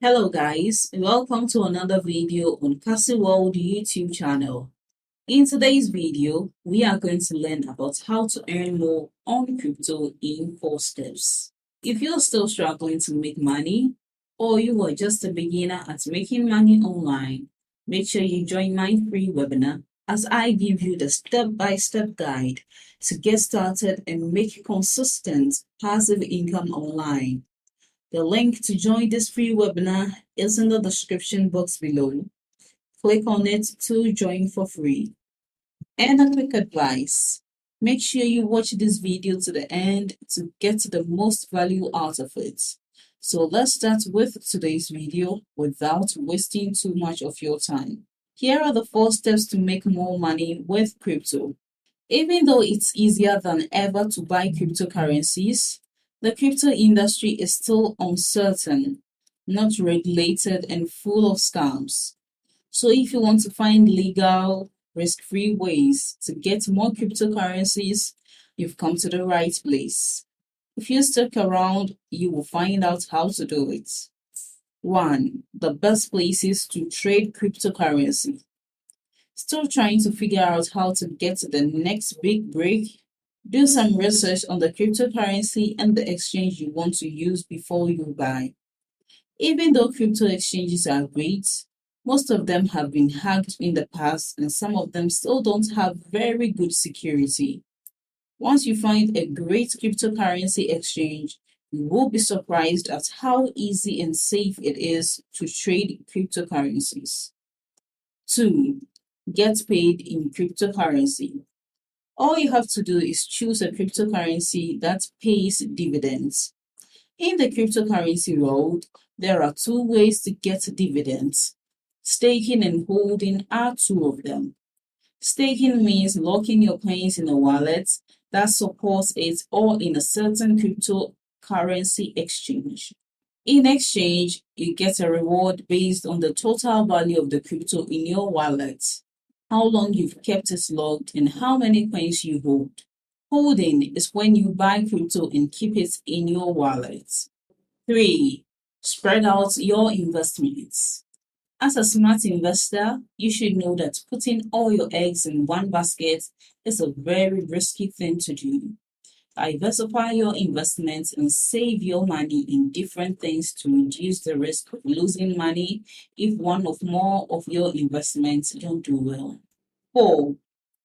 Hello guys, welcome to another video on Cassy World YouTube channel. In today's video, we are going to learn about how to earn more on crypto in 4 steps. If you're still struggling to make money or you are just a beginner at making money online, make sure you join my free webinar as I give you the step-by-step guide to get started and make consistent passive income online. The link to join this free webinar is in the description box below. Click on it to join for free. And a quick advice, make sure you watch this video to the end to get the most value out of it. So let's start with today's video without wasting too much of your time. Here are the 4 steps to make more money with crypto. Even though it's easier than ever to buy cryptocurrencies, the crypto industry is still uncertain, not regulated, and full of scams. So if you want to find legal, risk-free ways to get more cryptocurrencies, you've come to the right place. If you stick around, you will find out how to do it. 1. The best places to trade cryptocurrency. Still trying to figure out how to get to the next big break? Do some research on the cryptocurrency and the exchange you want to use before you buy. Even though crypto exchanges are great, most of them have been hacked in the past and some of them still don't have very good security. Once you find a great cryptocurrency exchange, you will be surprised at how easy and safe it is to trade cryptocurrencies. 2. Get paid in cryptocurrency. All you have to do is choose a cryptocurrency that pays dividends. In the cryptocurrency world, there are 2 ways to get dividends. Staking and holding are 2 of them. Staking means locking your coins in a wallet that supports it or in a certain cryptocurrency exchange. In exchange, you get a reward based on the total value of the crypto in your wallet, how long you've kept it logged, and how many coins you hold. Holding is when you buy crypto and keep it in your wallet. 3. Spread out your investments. As a smart investor, you should know that putting all your eggs in one basket is a very risky thing to do. Diversify your investments and save your money in different things to reduce the risk of losing money if one or more of your investments don't do well. 4.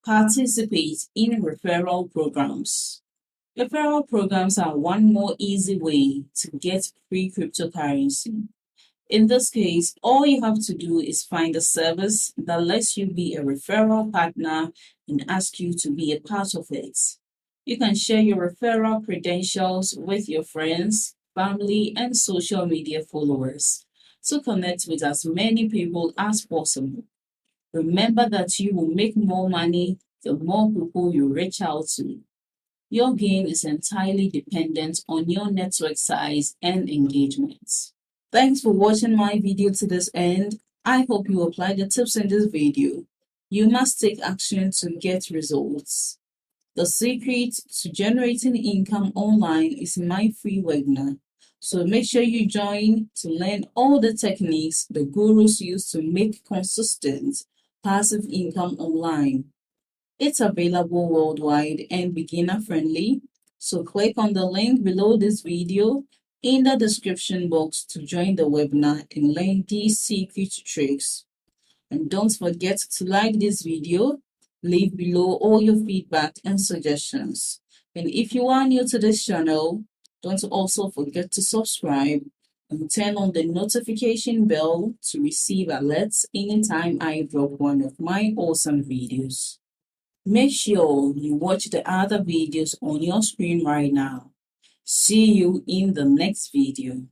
Participate in referral programs. Referral programs are one more easy way to get free cryptocurrency. In this case, all you have to do is find a service that lets you be a referral partner and ask you to be a part of it. You can share your referral credentials with your friends, family, and social media followers to connect with as many people as possible. Remember that you will make more money the more people you reach out to. Your gain is entirely dependent on your network size and engagement. Thanks for watching my video to this end. I hope you apply the tips in this video. You must take action to get results. The secret to generating income online is my free webinar. So make sure you join to learn all the techniques the gurus use to make consistent passive income online. It's available worldwide and beginner friendly. So click on the link below this video in the description box to join the webinar and learn these secret tricks. And don't forget to like this video, leave below all your feedback and suggestions. And if you are new to this channel, don't also forget to subscribe and turn on the notification bell to receive alerts anytime I drop one of my awesome videos. Make sure you watch the other videos on your screen right now. See you in the next video.